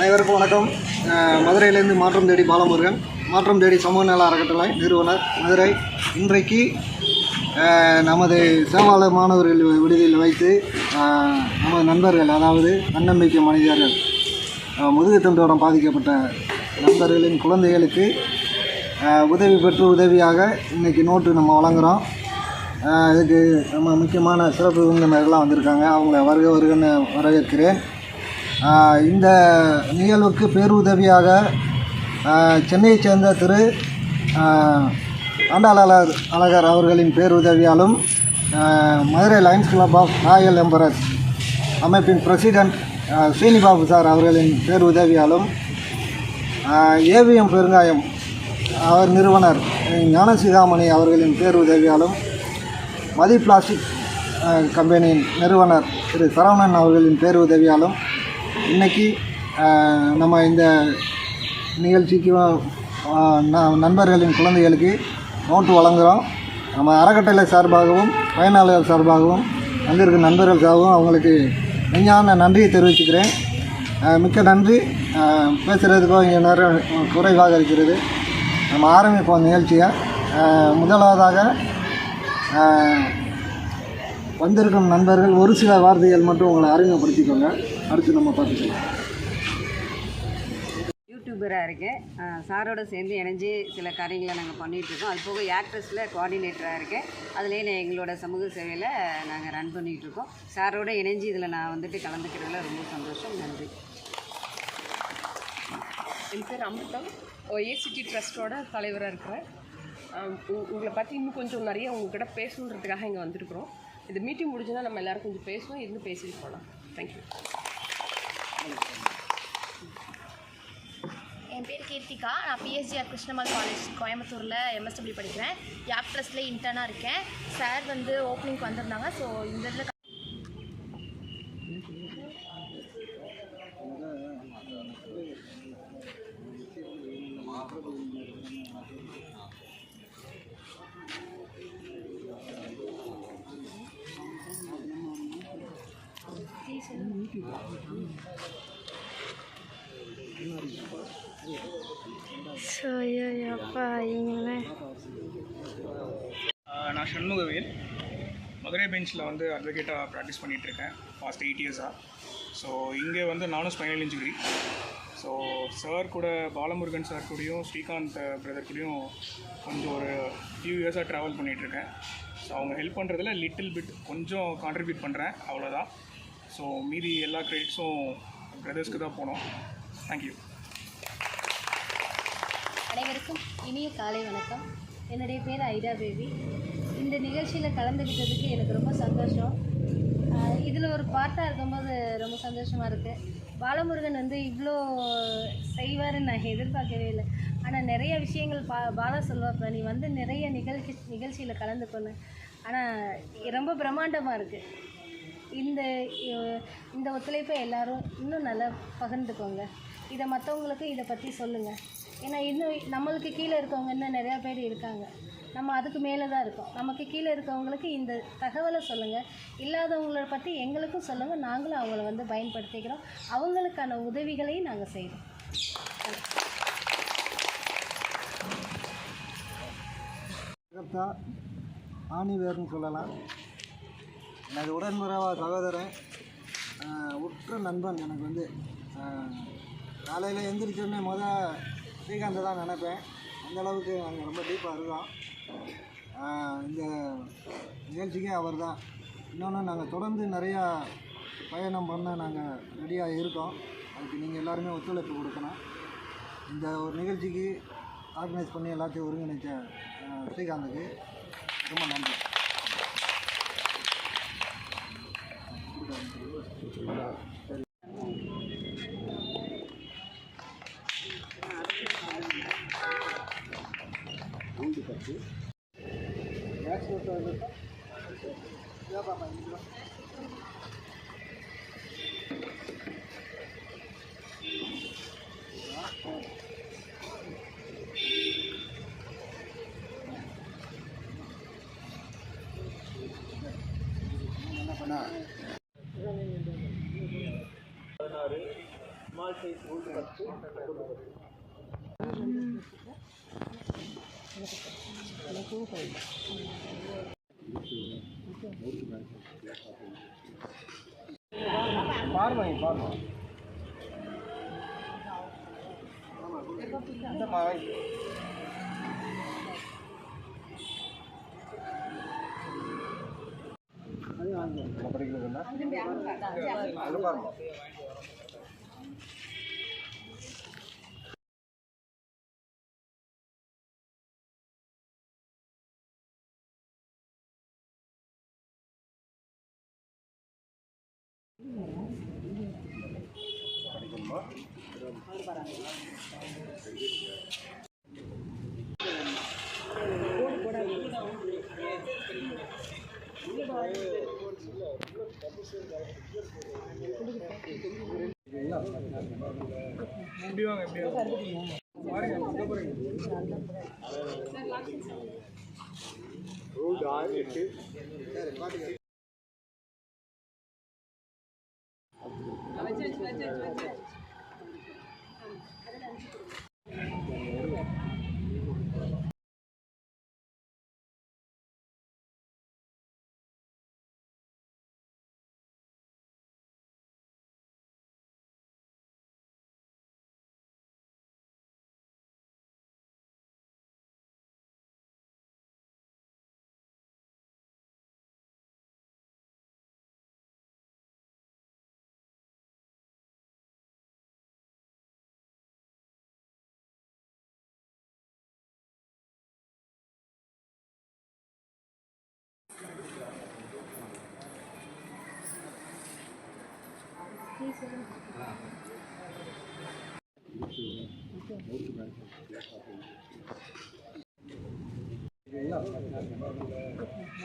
அனைவருக்கும் வணக்கம். மதுரையிலேருந்து மாற்றம் தேடி பாலமுருகன், மாற்றம் தேடி சமூக நல அறக்கட்டளை நிறுவனர், மதுரை. இன்றைக்கு நமது சேவாளர் மாணவர்கள் விடுதியில் வைத்து நமது நண்பர்கள், அதாவது தன்னம்பிக்கை மனிதர்கள், முதுகுத்தண்டோடம் பாதிக்கப்பட்ட நண்பர்களின் குழந்தைகளுக்கு உதவி பெற்று உதவியாக இன்றைக்கி நோட்டு நம்ம வழங்குகிறோம். இதுக்கு நம்ம முக்கியமான சிறப்பு விருந்தினர்கள்லாம் வந்திருக்காங்க. அவங்கள வருகன்னு வரவேற்கிறேன். இந்த நிகழ்வுக்கு பேருதவியாக சென்னையைச் சேர்ந்த திரு ஆண்டாளர் அழகர் அவர்களின் பேருதவியாலும், Madurai lions club of royal emperors அமைப்பின் பிரசிடெண்ட் ஸ்ரீனிபாபு சார் அவர்களின் பேருதவியாலும், ஏவிஎம் பெருங்காயம் அவர் நிறுவனர் ஞானசீதாமணி அவர்களின் பேருதவியாலும், மதி பிளாஸ்டிக் கம்பெனியின் நிறுவனர் திரு சரவணன் அவர்களின் பேருதவியாலும் இன்றைக்கி நம்ம இந்த நிகழ்ச்சிக்கு நண்பர்களின் குழந்தைகளுக்கு நோட்டு வழங்குகிறோம். நம்ம அறக்கட்டளை சார்பாகவும் பயனாளர் சார்பாகவும் வந்திருக்கும் நண்பர்கள் சார்பாகவும் அவங்களுக்கு மெய்ஞான நன்றியை தெரிவிச்சுக்கிறேன். மிக்க நன்றி. பேசுகிறதுக்கும் இங்கே நேரம் குறைவாக இருக்கிறது. நம்ம ஆரம்பிப்போம் நிகழ்ச்சியை. முதலாவதாக வந்திருக்கும் நண்பர்கள் ஒரு சில வார்த்தைகள் மட்டும் உங்களை அறிமுகப்படுத்திக்கோங்க. அடுத்து நம்ம பார்த்துக்கலாம். யூடியூபராக இருக்கேன். சாரோடு சேர்ந்து இணைஞ்சு சில காரியங்களை நாங்கள் பண்ணிகிட்ருக்கோம். அது போக ஆக்ட்ரஸில் கோஆர்டினேட்டராக இருக்கேன். அதுலேயே எங்களோட சமூக சேவையில் நாங்கள் ரன் பண்ணிகிட்ருக்கோம். சாரோடு இணைஞ்சு இதில் நான் வந்துட்டு கலந்துக்கிறதுல ரொம்ப சந்தோஷம். நன்றி. என் பேர் அமிர்தம், ஏசிடி ட்ரஸ்ட்டோட தலைவராக இருக்கிறேன். உங்களை பற்றி இன்னும் கொஞ்சம் நிறைய உங்கள்கிட்ட பேசணுன்றதுக்காக இங்கே வந்துருக்குறோம். இது மீட்டிங் முடிஞ்சுன்னா நம்ம எல்லோரும் கொஞ்சம் பேசுவோம், இருந்து பேசிட்டு போகலாம். தேங்க்யூ. என் பேர் கீர்த்திகா. நான் பிஎஸ்ஜிஆர் கிருஷ்ணமால் காலேஜ் கோயம்புத்தூரில் எம்எஸ்டபிள்யூ படிக்கிறேன். யாக்ட்ரஸில் இன்டர்னாக இருக்கேன். சார் வந்து ஓப்பனிங்க்கு வந்திருந்தாங்க. ஸோ இந்த இதில் நான் சண்முகவேல், மதுரை பெஞ்சில் வந்து அட்வொகேட்டாக ப்ராக்டிஸ் பண்ணிகிட்ருக்கேன் பாஸ்ட் 8 இயர்ஸாக. ஸோ இங்கே வந்து நானும் ஸ்பைனல் இன்ஜுரி. ஸோ சார் கூட, பாலமுருகன் சார் கூடயும் ஸ்ரீகாந்த் பிரதர் கூடயும் கொஞ்சம் ஒரு ஃபியூ இயர்ஸாக ட்ராவல் பண்ணிகிட்ருக்கேன். ஸோ அவங்க ஹெல்ப் பண்ணுறதுல லிட்டில் பிட் கொஞ்சம் கான்ட்ரிபியூட் பண்ணுறேன், அவ்வளோதான். ஸோ மீதி எல்லா க்ரெடிட்ஸும் பிரதர்ஸ்க்கு தான் போனோம். தேங்க்யூ. அனைவருக்கும் இனிய காலை வணக்கம். என்னுடைய பேர் ஐடா பேபி. இந்த நிகழ்ச்சியில் கலந்துக்கிட்டதுக்கு எனக்கு ரொம்ப சந்தோஷம். இதில் ஒரு பார்ட்டாக இருக்கும்போது ரொம்ப சந்தோஷமாக இருக்குது. பாலமுருகன் வந்து இவ்வளோ செய்வாருன்னு நான் எதிர்பார்க்கவே இல்லை. ஆனால் நிறைய விஷயங்கள் பாலா சொல்வாப்ப, நீ வந்து நிறைய நிகழ்ச்சியில் கலந்துக்கணும். ஆனால் ரொம்ப பிரம்மாண்டமாக இருக்குது. இந்த ஒத்துழைப்பை எல்லோரும் இன்னும் நல்லா பகிர்ந்துக்கோங்க. இதை மற்றவங்களுக்கு இதை பற்றி சொல்லுங்கள். ஏன்னா இன்னும் நம்மளுக்கு கீழே இருக்கவங்க இன்னும் நிறையா பேர் இருக்காங்க. நம்ம அதுக்கு மேலே தான் இருக்கோம். நமக்கு கீழே இருக்கவங்களுக்கு இந்த தகவலை சொல்லுங்கள். இல்லாதவங்களை பற்றி எங்களுக்கும் சொல்லுங்கள். நாங்களும் அவங்கள வந்து பயன்படுத்திக்கிறோம். அவங்களுக்கான உதவிகளையும் நாங்கள் செய்கிறோம். ஆணிவேர்னு சொல்லலாம். எனது உடன்முறைவா சகோதரன், உற்ற நண்பன். எனக்கு வந்து காலையில் எழுந்திரிச்சோடனே ஸ்ரீகாந்தை தான் நினைப்பேன். அந்தளவுக்கு நாங்கள் ரொம்ப டீப்பாக இருக்கோம். இந்த நிகழ்ச்சிக்கே அவர் தான். இன்னொன்று, நாங்கள் தொடர்ந்து நிறையா பயணம் பண்ண நாங்கள் ரெடியாக இருக்கோம். அதுக்கு நீங்கள் எல்லாருமே ஒத்துழைப்பு கொடுக்கணும். இந்த ஒரு நிகழ்ச்சிக்கு ஆர்கனைஸ் பண்ணி எல்லாத்தையும் ஒருங்கிணைச்ச ஸ்ரீகாந்துக்கு ரொம்ப நன்றி. ஸ்மால்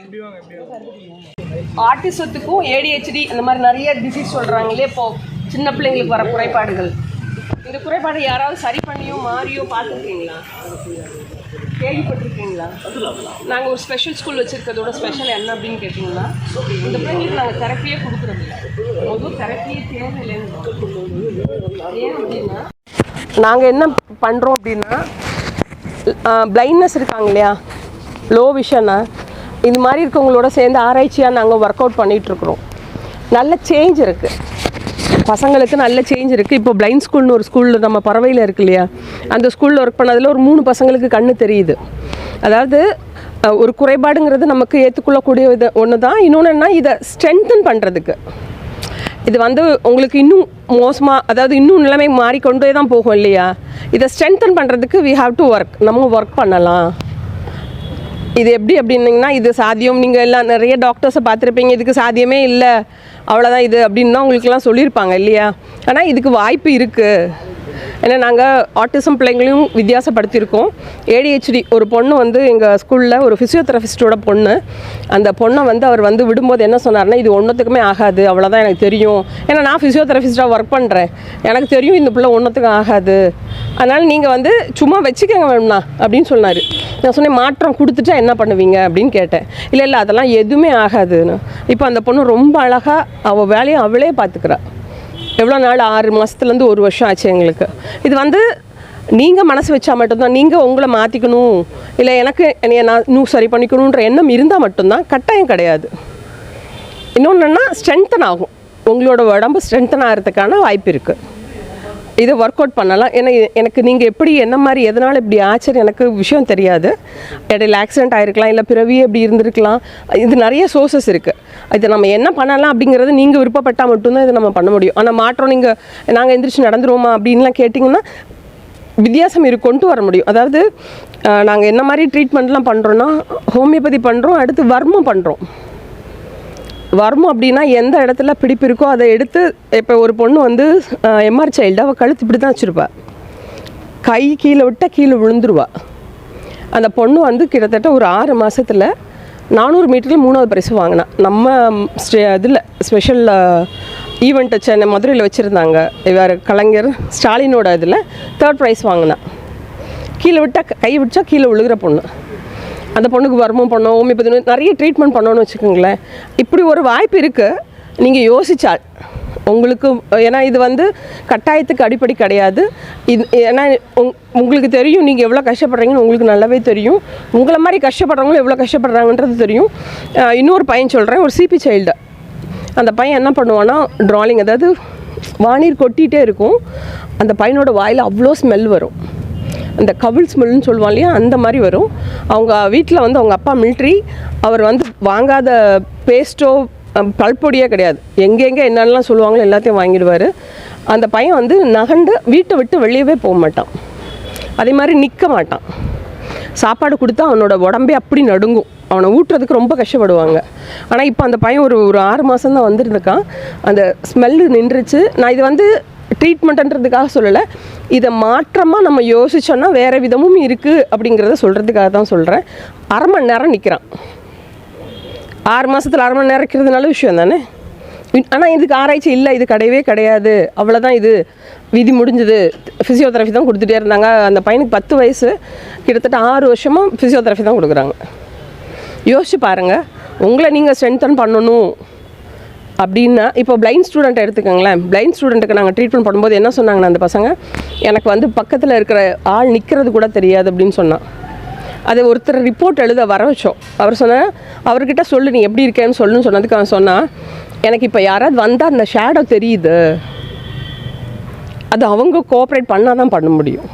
எப்படி வாங்க ஆட்டிசத்துக்கும் ஏடிஹெச்டி அந்த மாதிரி நிறைய டிசீஸ் சொல்கிறாங்களே இப்போது சின்ன பிள்ளைங்களுக்கு வர குறைபாடுகள், இந்த குறைபாடு யாராவது சரி பண்ணியோ மாறியோ பார்த்துருக்கீங்களா, கேள்விப்பட்டிருக்கீங்களா? நாங்கள் ஒரு ஸ்பெஷல் ஸ்கூல் வச்சுருக்கிறதோட ஸ்பெஷல் என்ன அப்படின்னு கேட்டிங்கன்னா, இந்த பிள்ளைங்களுக்கு நாங்கள் தெரப்பியே கொடுக்குறதில்ல. முதல் தெரப்பியே தேவையில்லைன்னு. ஏன் அப்படின்னா நாங்கள் என்ன பண்ணுறோம் அப்படின்னா, பிளைண்ட்னஸ் இருக்காங்க இல்லையா, லோ விஷனா, இது மாதிரி இருக்கவங்களோட சேர்ந்து ஆராய்ச்சியாக நாங்கள் ஒர்க் அவுட் பண்ணிகிட்ருக்குறோம். நல்ல சேஞ்ச் இருக்குது, பசங்களுக்கு நல்ல சேஞ்ச் இருக்குது. இப்போ பிளைண்ட் ஸ்கூல்னு ஒரு ஸ்கூலில் நம்ம பறவையில் இருக்கு இல்லையா, அந்த ஸ்கூலில் ஒர்க் பண்ணதில் ஒரு 3 பசங்களுக்கு கண்ணு தெரியுது. அதாவது ஒரு குறைபாடுங்கிறது நமக்கு ஏற்றுக்கொள்ளக்கூடிய இது ஒன்று தான். இன்னொன்று என்ன, இதை ஸ்ட்ரென்தன் பண்ணுறதுக்கு, இது வந்து உங்களுக்கு இன்னும் மோசமாக, அதாவது இன்னும் நிலைமை மாறிக்கொண்டே தான் போகும் இல்லையா, இதை ஸ்ட்ரென்தன் பண்ணுறதுக்கு வி ஹாவ் டு ஒர்க், நம்ம ஒர்க் பண்ணலாம். இது எப்படி அப்படின்னிங்கன்னா, இது சாத்தியம், நீங்கள் எல்லாம் நிறைய டாக்டர்ஸை பார்த்துருப்பீங்க, இதுக்கு சாத்தியமே இல்லை, அவ்வளோதான் இது அப்படின்னு தான் உங்களுக்கெல்லாம் சொல்லியிருப்பாங்க இல்லையா. ஆனால் இதுக்கு வாய்ப்பு இருக்குது. ஏன்னா நாங்கள் ஆட்டிசம் பிள்ளைங்களையும் வித்தியாசப்படுத்தியிருக்கோம். ஏடிஹெச்டி ஒரு பொண்ணு வந்து எங்கள் ஸ்கூலில் ஒரு ஃபிசியோதெரபிஸ்டோட பொண்ணு, அந்த பொண்ணை வந்து அவர் வந்து விடும்போது என்ன சொன்னார்னா, இது ஒன்றுத்துக்குமே ஆகாது, அவ்வளோதான் எனக்கு தெரியும். ஏன்னா நான் ஃபிசியோதெரபிஸ்டாக ஒர்க் பண்ணுறேன், எனக்கு தெரியும் இந்த பிள்ளை ஒன்றுத்துக்கும் ஆகாது, அதனால் நீங்கள் வந்து சும்மா வச்சுக்கோங்க வேணும்னா அப்படின்னு சொன்னார். நான் சொன்னேன், மாற்றம் கொடுத்துட்டா என்ன பண்ணுவீங்க அப்படின்னு கேட்டேன். இல்லை அதெல்லாம் எதுவுமே ஆகாதுன்னு. இப்போ அந்த பொண்ணு ரொம்ப அழகாக அவள் வேலையை அவளே பார்த்துக்கிறா. எவ்வளோ நாள், 6 மாதத்துலேருந்து 1 வருஷம் ஆச்சு எங்களுக்கு. இது வந்து நீங்கள் மனசு வச்சா மட்டும்தான், நீங்கள் உங்களை மாற்றிக்கணும், இல்லை எனக்கு என்னைய நான் இன்னும் சரி பண்ணிக்கணுன்ற எண்ணம் இருந்தால் மட்டும்தான், கட்டாயம் கிடையாது. இன்னொன்றுன்னா ஸ்ட்ரென்தன் ஆகும், உங்களோட உடம்பு ஸ்ட்ரென்தன் ஆகிறதுக்கான வாய்ப்பு இருக்குது. இதை ஒர்க் அவுட் பண்ணலாம். ஏன்னா எனக்கு நீங்கள் எப்படி என்ன மாதிரி எதனால் இப்படி ஆச்சுன்னு எனக்கு விஷயம் தெரியாது. இடையில ஆக்சிடென்ட் ஆகிருக்கலாம், இல்லை பிறவியே இப்படி இருந்திருக்கலாம். இது நிறைய சோர்ஸஸ் இருக்குது. இதை நம்ம என்ன பண்ணலாம் அப்படிங்கிறது நீங்கள் விருப்பப்பட்டால் மட்டும்தான் இதை நம்ம பண்ண முடியும். ஆனால் மாற்றம் நாங்கள் எந்திரிச்சு நடந்துருவோமா அப்படின்லாம் கேட்டிங்கன்னா வித்தியாசம் கொண்டு வர முடியும். அதாவது நாங்கள் என்ன மாதிரி ட்ரீட்மெண்ட்லாம் பண்ணுறோன்னா, ஹோமியோபதி பண்ணுறோம், அடுத்து வர்மம் பண்ணுறோம். வர்மம் அப்படின்னா எந்த இடத்துல பிடிப்பு இருக்கோ அதை எடுத்து, இப்போ ஒரு பொண்ணு வந்து எம்ஆர் சைல்டு, அவள் கழுத்து இப்படி தான் வச்சுருப்பா, கை கீழே விட்டால் கீழே விழுந்துருவா. அந்த பொண்ணு வந்து கிட்டத்தட்ட ஒரு 6 மாதத்தில் 400 மீட்டரில் 3வது பரிசு வாங்கினா. நம்ம இதில் ஸ்பெஷல் ஈவெண்ட்டு சென்னை மதுரையில் வச்சுருந்தாங்க, வேறு கலைஞர் ஸ்டாலினோட இதில் 3rd ப்ரைஸ் வாங்கினா. கீழே விட்டால் கை விட்டா கீழே விழுகிற பொண்ணு. அந்த பொண்ணுக்கு வர்மம் பண்ணோம், ஹோமியோபதி நிறைய ட்ரீட்மெண்ட் பண்ணோன்னு வச்சுக்கோங்களேன். இப்படி ஒரு வாய்ப்பு இருக்குது. நீங்கள் யோசித்தால் உங்களுக்கு. ஏன்னா இது வந்து கட்டாயத்துக்கு அடிப்படை கிடையாது. இது ஏன்னா உங்களுக்கு தெரியும் நீங்கள் எவ்வளோ கஷ்டப்படுறீங்கன்னு உங்களுக்கு நல்லாவே தெரியும். உங்களை மாதிரி கஷ்டப்படுறவங்களும் எவ்வளோ கஷ்டப்படுறாங்கன்றது தெரியும். இன்னொரு பையன் சொல்கிறேன், ஒரு சிபி சைல்டு. அந்த பையன் என்ன பண்ணுவான்னா ட்ராயிங், அதாவது வானீர் கொட்டிகிட்டே இருக்கும். அந்த பையனோட வாயில் அவ்வளோ ஸ்மெல் வரும், அந்த கவிள் ஸ்மெல்னு சொல்லுவாங்க இல்லையா, அந்த மாதிரி வரும். அவங்க வீட்டில் வந்து அவங்க அப்பா மிலிட்ரி, அவர் வந்து வாங்காத பேஸ்ட்டோ பல்பொடியே கிடையாது, எங்கெங்கே என்னென்னலாம் சொல்லுவாங்களோ எல்லாத்தையும் வாங்கிடுவார். அந்த பையன் வந்து நகண்டு வீட்டை விட்டு வெளியவே போக மாட்டான், அதே மாதிரி நிற்க மாட்டான். சாப்பாடு கொடுத்தா அவனோட உடம்பே அப்படி நடுங்கும், அவனை ஊட்டுறதுக்கு ரொம்ப கஷ்டப்படுவாங்க. ஆனால் இப்போ அந்த பையன் ஒரு 6 மாதம் தான் வந்துருந்துருக்கான், அந்த ஸ்மெல்லு நின்றுச்சு. நான் இது வந்து ட்ரீட்மெண்ட்டுன்றதுக்காக சொல்லலை, இதை மாற்றமாக நம்ம யோசித்தோன்னா வேறு விதமும் இருக்குது அப்படிங்கிறத சொல்கிறதுக்காக தான் சொல்கிறேன். 1/2 மணி நேரம் நிற்கிறான். 6 மாதத்தில் 1/2 மணி நேரம் இருக்கிறதுனால விஷயம் தானே. ஆனால் இதுக்கு ஆராய்ச்சி இல்லை, இது கிடையவே கிடையாது, அவ்வளோதான், இது விதி முடிஞ்சது. ஃபிசியோதெரபி தான் கொடுத்துட்டே இருந்தாங்க. அந்த பையனுக்கு 10 வயசு, கிட்டத்தட்ட 6 வருஷமாக ஃபிசியோதெரபி தான் கொடுக்குறாங்க. யோசிச்சு பாருங்கள், உங்களை நீங்கள் ஸ்ட்ரென்தன் பண்ணணும் அப்படின்னா. இப்போ பிளைண்ட் ஸ்டூடெண்ட் எடுத்துக்கோங்களேன். பிளைண்ட் ஸ்டூடெண்ட்டுக்கு நாங்கள் ட்ரீட்மெண்ட் பண்ணும்போது என்ன சொன்னாங்கன்னா அந்த பசங்க, எனக்கு வந்து பக்கத்தில் இருக்கிற ஆள் நிற்கிறது கூட தெரியாது அப்படின்னு சொன்னான். அதை ஒருத்தர் ரிப்போர்ட் எழுத வர வச்சோம். அவர் சொன்னால், அவர்கிட்ட சொல்லு நீ எப்படி இருக்கேன்னு சொல்லுன்னு சொன்னதுக்கு அவன் சொன்னால், எனக்கு இப்போ யாராவது வந்தால் அந்த ஷேடோ தெரியுது, அது அவங்க கோஆப்ரேட் பண்ணால் தான் பண்ண முடியும்.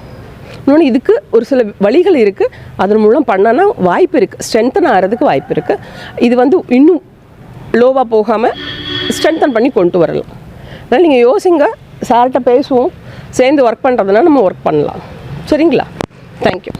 இன்னொன்று, இதுக்கு ஒரு சில வழிகள் இருக்குது, அதன் மூலம் பண்ணால் வாய்ப்பு இருக்குது, ஸ்ட்ரென்தன் ஆகிறதுக்கு வாய்ப்பு இருக்குது. இது வந்து இன்னும் லோவாக போகாமல் ஸ்ட்ரென்தன் பண்ணி கொண்டு வரலாம். அதனால் நீங்கள் யோசிங்க, சார்கிட்ட பேசுவோம், சேர்ந்து ஒர்க் பண்ணுறதுனா நம்ம ஒர்க் பண்ணலாம். சரிங்களா? தேங்க்யூ.